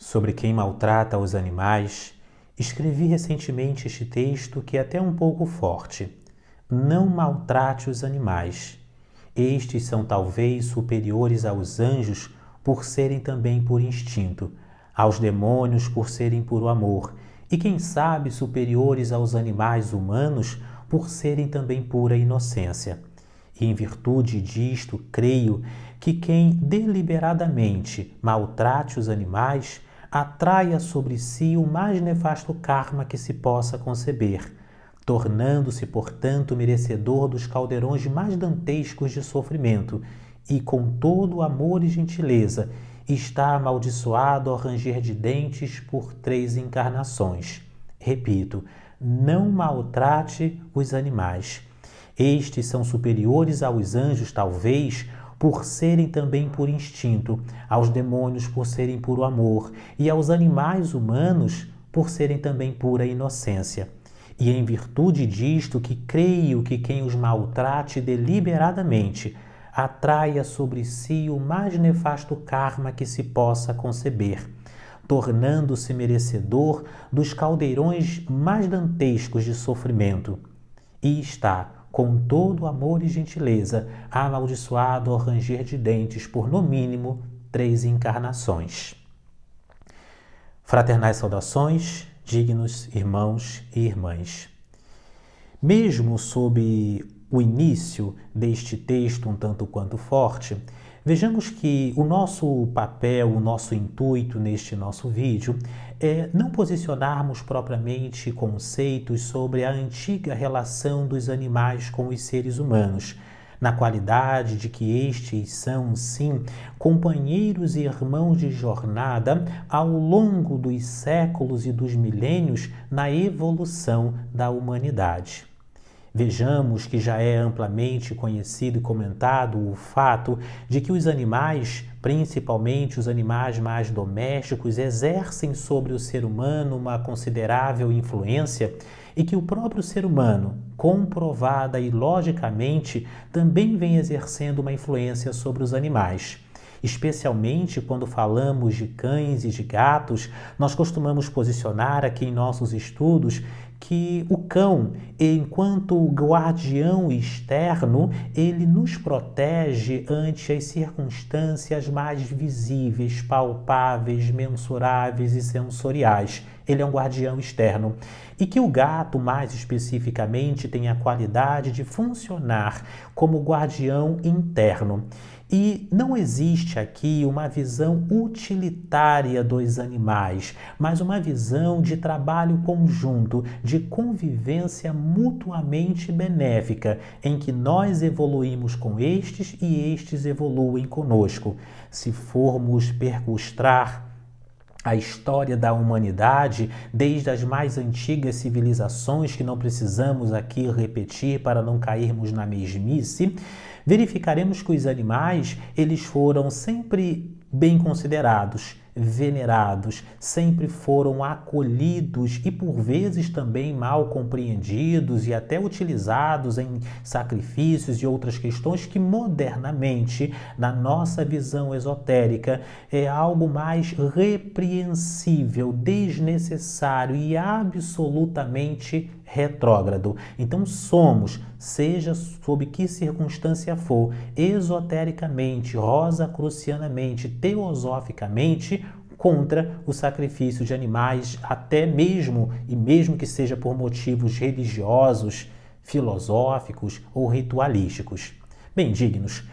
sobre quem maltrata os animais, escrevi recentemente este texto que é até um pouco forte. Não maltrate os animais. Estes são talvez superiores aos anjos por serem também por instinto, aos demônios por serem puro amor, e quem sabe superiores aos animais humanos por serem também pura inocência. E em virtude disto, creio que quem deliberadamente maltrate os animais atraia sobre si o mais nefasto karma que se possa conceber, tornando-se, portanto, merecedor dos caldeirões mais dantescos de sofrimento, e com todo amor e gentileza está amaldiçoado ao ranger de dentes por 3 encarnações. Repito, não maltrate os animais. Estes são superiores aos anjos, talvez, por serem também por instinto, aos demônios por serem puro amor, e aos animais humanos por serem também pura inocência. E em virtude disto que creio que quem os maltrate deliberadamente atraia sobre si o mais nefasto karma que se possa conceber, tornando-se merecedor dos caldeirões mais dantescos de sofrimento. E está, com todo amor e gentileza, amaldiçoado ao ranger de dentes por, no mínimo, 3 encarnações. Fraternais saudações, dignos irmãos e irmãs. Mesmo sob o início deste texto um tanto quanto forte, vejamos que o nosso papel, o nosso intuito neste nosso vídeo é não posicionarmos propriamente conceitos sobre a antiga relação dos animais com os seres humanos, na qualidade de que estes são, sim, companheiros e irmãos de jornada ao longo dos séculos e dos milênios na evolução da humanidade. Vejamos que já é amplamente conhecido e comentado o fato de que os animais, principalmente os animais mais domésticos, exercem sobre o ser humano uma considerável influência e que o próprio ser humano, comprovada e logicamente, também vem exercendo uma influência sobre os animais. Especialmente quando falamos de cães e de gatos, nós costumamos posicionar aqui em nossos estudos que o cão, enquanto guardião externo, ele nos protege ante as circunstâncias mais visíveis, palpáveis, mensuráveis e sensoriais. Ele é um guardião externo. E que o gato, mais especificamente, tem a qualidade de funcionar como guardião interno. E não existe aqui uma visão utilitária dos animais, mas uma visão de trabalho conjunto, de convivência mutuamente benéfica, em que nós evoluímos com estes e estes evoluem conosco. Se formos percustrar a história da humanidade, desde as mais antigas civilizações, que não precisamos aqui repetir para não cairmos na mesmice, verificaremos que os animais, eles foram sempre bem considerados, venerados, sempre foram acolhidos e por vezes também mal compreendidos e até utilizados em sacrifícios e outras questões que modernamente, na nossa visão esotérica, é algo mais repreensível, desnecessário e absolutamente retrógrado. Então somos, seja sob que circunstância for, esotericamente, rosacrucianamente, teosoficamente, contra o sacrifício de animais, até mesmo, e mesmo que seja por motivos religiosos, filosóficos ou ritualísticos. Bem, dignos,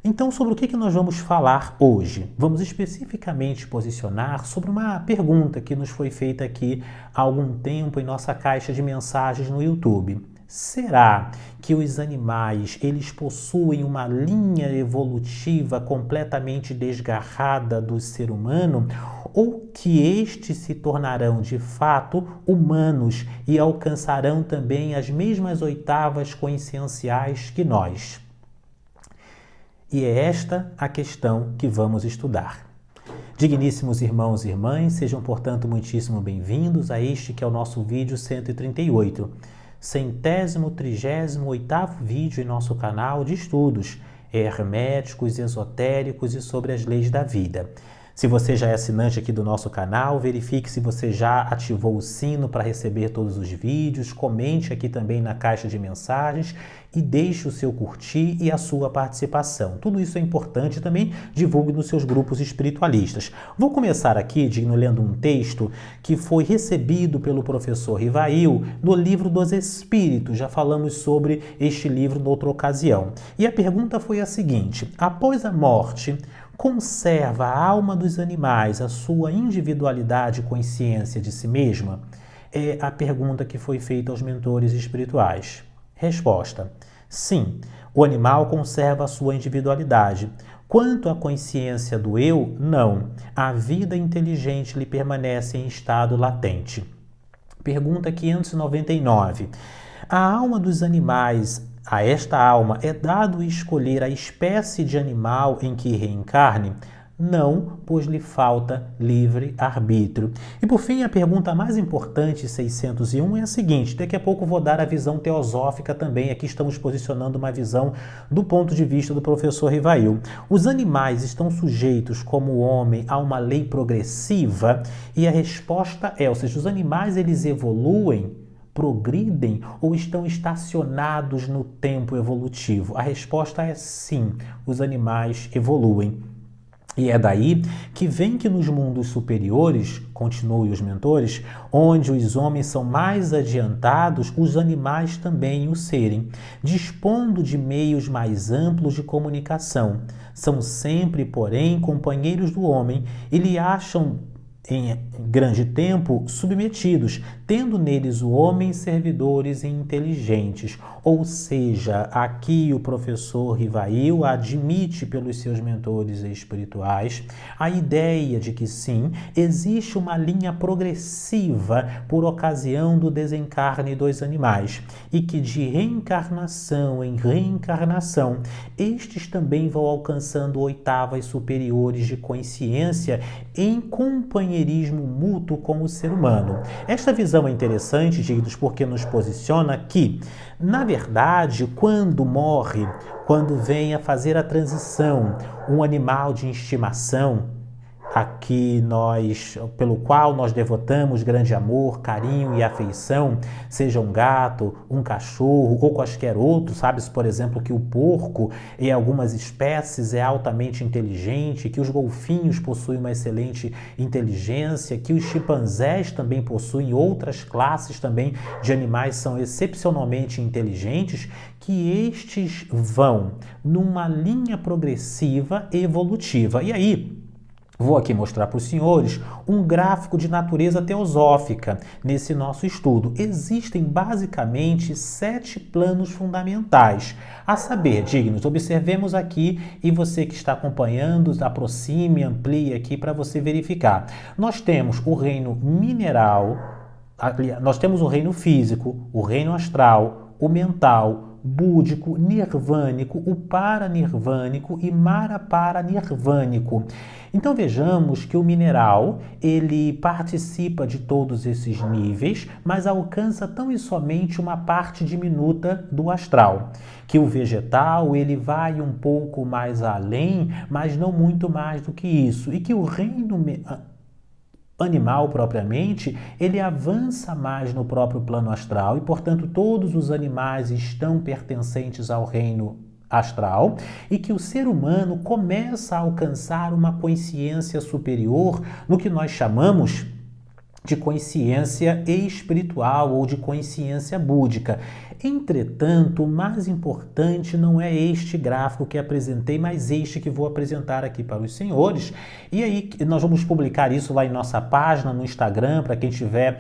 então sobre o que nós vamos falar hoje? Vamos especificamente posicionar sobre uma pergunta que nos foi feita aqui há algum tempo em nossa caixa de mensagens no YouTube. Será que os animais, eles possuem uma linha evolutiva completamente desgarrada do ser humano, ou que estes se tornarão de fato humanos e alcançarão também as mesmas oitavas conscienciais que nós? E é esta a questão que vamos estudar. Digníssimos irmãos e irmãs, sejam portanto muitíssimo bem-vindos a este que é o nosso vídeo 138. 138º vídeo em nosso canal de estudos herméticos, esotéricos e sobre as leis da vida. Se você já é assinante aqui do nosso canal, verifique se você já ativou o sino para receber todos os vídeos, comente aqui também na caixa de mensagens e deixe o seu curtir e a sua participação. Tudo isso é importante, também divulgue nos seus grupos espiritualistas. Vou começar aqui, Digno, lendo um texto que foi recebido pelo professor Rivail no livro dos Espíritos. Já falamos sobre este livro em outra ocasião. E a pergunta foi a seguinte: após a morte, conserva a alma dos animais a sua individualidade e consciência de si mesma? É a pergunta que foi feita aos mentores espirituais. Resposta: sim, o animal conserva a sua individualidade. Quanto à consciência do eu, não. A vida inteligente lhe permanece em estado latente. Pergunta 599. A alma dos animais, a esta alma é dado escolher a espécie de animal em que reencarne? Não, pois lhe falta livre-arbítrio. E por fim, a pergunta mais importante, 601, é a seguinte: daqui a pouco vou dar a visão teosófica também, aqui estamos posicionando uma visão do ponto de vista do professor Rivail. Os animais estão sujeitos, como o homem, a uma lei progressiva? E a resposta é, ou seja, os animais eles evoluem, progridem ou estão estacionados no tempo evolutivo? A resposta é sim, os animais evoluem. E é daí que vem que nos mundos superiores, continuem os mentores, onde os homens são mais adiantados, os animais também o serem, dispondo de meios mais amplos de comunicação. São sempre, porém, companheiros do homem e lhe acham em grande tempo submetidos, tendo neles o homem servidores e inteligentes. Ou seja, aqui o professor Rivail admite pelos seus mentores espirituais a ideia de que sim, existe uma linha progressiva por ocasião do desencarne dos animais e que de reencarnação em reencarnação estes também vão alcançando oitavas superiores de consciência em companheirismo mútuo com o ser humano. Esta visão é interessante, dignos, porque nos posiciona que, na verdade, quando morre, quando vem a fazer a transição, um animal de estimação, pelo qual nós devotamos grande amor, carinho e afeição, seja um gato, um cachorro ou quaisquer outro, sabe-se, por exemplo, que o porco em algumas espécies é altamente inteligente, que os golfinhos possuem uma excelente inteligência, que os chimpanzés também possuem, outras classes também de animais são excepcionalmente inteligentes, que estes vão numa linha progressiva evolutiva. E aí, vou aqui mostrar para os senhores um gráfico de natureza teosófica nesse nosso estudo. Existem basicamente 7 planos fundamentais. A saber, dignos, observemos aqui e você que está acompanhando, aproxime, amplie aqui para você verificar. Nós temos o reino mineral, nós temos o reino físico, o reino astral, o mental, búdico, nirvânico, o paranirvânico e maraparanirvânico. Então vejamos que o mineral, ele participa de todos esses níveis, mas alcança tão e somente uma parte diminuta do astral. Que o vegetal, ele vai um pouco mais além, mas não muito mais do que isso. E que o reino animal propriamente, ele avança mais no próprio plano astral e, portanto, todos os animais estão pertencentes ao reino astral e que o ser humano começa a alcançar uma consciência superior no que nós chamamos de consciência espiritual ou de consciência búdica. Entretanto, o mais importante não é este gráfico que apresentei, mas este que vou apresentar aqui para os senhores. E aí nós vamos publicar isso lá em nossa página no Instagram, para quem tiver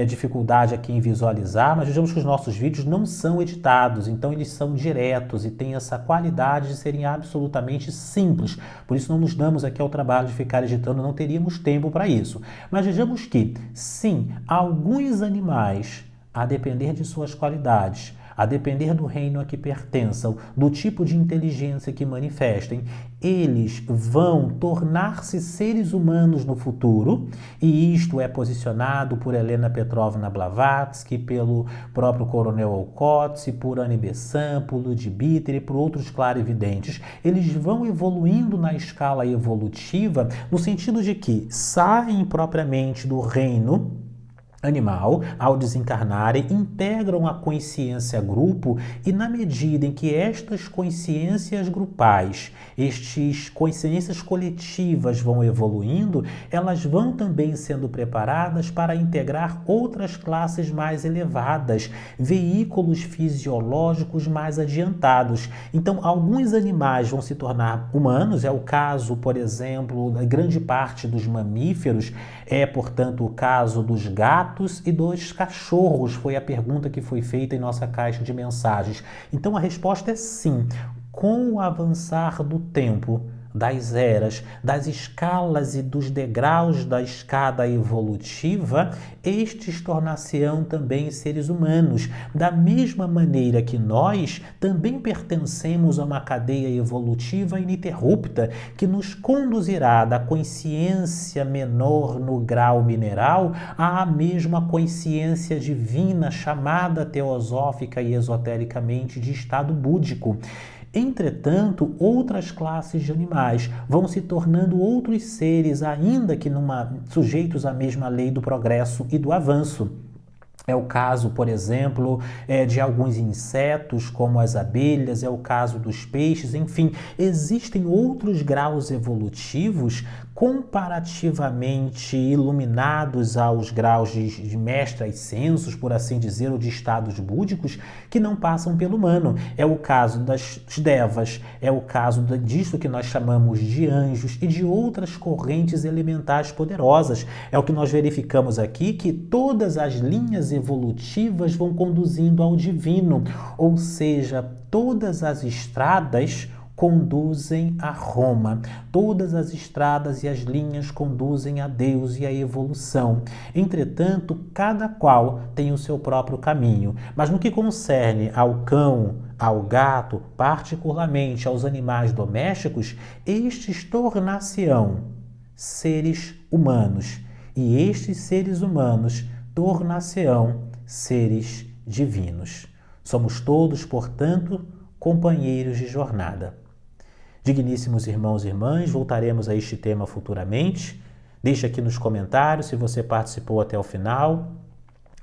dificuldade aqui em visualizar, mas vejamos que os nossos vídeos não são editados, então eles são diretos e têm essa qualidade de serem absolutamente simples. Por isso não nos damos aqui ao trabalho de ficar editando, não teríamos tempo para isso. Mas vejamos que, sim, alguns animais, a depender de suas qualidades, a depender do reino a que pertençam, do tipo de inteligência que manifestem, eles vão tornar-se seres humanos no futuro, e isto é posicionado por Helena Petrovna Blavatsky, pelo próprio Coronel Olcott, por Annie Besant, por Leadbeater e por outros clarividentes. Eles vão evoluindo na escala evolutiva, no sentido de que saem propriamente do reino animal, ao desencarnarem, integram a consciência grupo, e na medida em que estas consciências grupais, estas consciências coletivas vão evoluindo, elas vão também sendo preparadas para integrar outras classes mais elevadas, veículos fisiológicos mais adiantados. Então, alguns animais vão se tornar humanos, é o caso, por exemplo, da grande parte dos mamíferos, portanto, o caso dos gatos e dos cachorros, foi a pergunta que foi feita em nossa caixa de mensagens. Então a resposta é sim. Com o avançar do tempo, das eras, das escalas e dos degraus da escada evolutiva, estes tornar-se-ão também seres humanos, da mesma maneira que nós também pertencemos a uma cadeia evolutiva ininterrupta que nos conduzirá da consciência menor no grau mineral à mesma consciência divina chamada teosófica e esotericamente de estado búdico. Entretanto, outras classes de animais vão se tornando outros seres, ainda que sujeitos à mesma lei do progresso e do avanço. É o caso, por exemplo, de alguns insetos, como as abelhas, é o caso dos peixes, enfim, existem outros graus evolutivos comparativamente iluminados aos graus de mestre ascensos, por assim dizer, ou de estados búdicos, que não passam pelo humano. É o caso das devas, é o caso disso que nós chamamos de anjos e de outras correntes elementares poderosas. É o que nós verificamos aqui, que todas as linhas evolutivas vão conduzindo ao divino, ou seja, todas as estradas conduzem a Roma. Todas as estradas e as linhas conduzem a Deus e a evolução. Entretanto, cada qual tem o seu próprio caminho. Mas no que concerne ao cão, ao gato, particularmente aos animais domésticos, estes tornar-se-ão seres humanos. E estes seres humanos tornar-se-ão seres divinos. Somos todos, portanto, companheiros de jornada. Digníssimos irmãos e irmãs, voltaremos a este tema futuramente. Deixe aqui nos comentários se você participou até o final,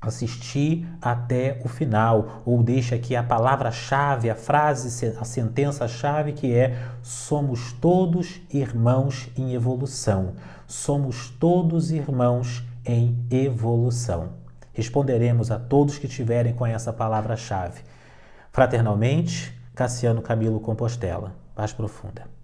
assistir até o final, ou deixe aqui a palavra-chave, a frase, a sentença-chave, que é: somos todos irmãos em evolução. Somos todos irmãos em evolução. Responderemos a todos que tiverem com essa palavra-chave. Fraternalmente, Cassiano Camilo Compostela. Paz profunda.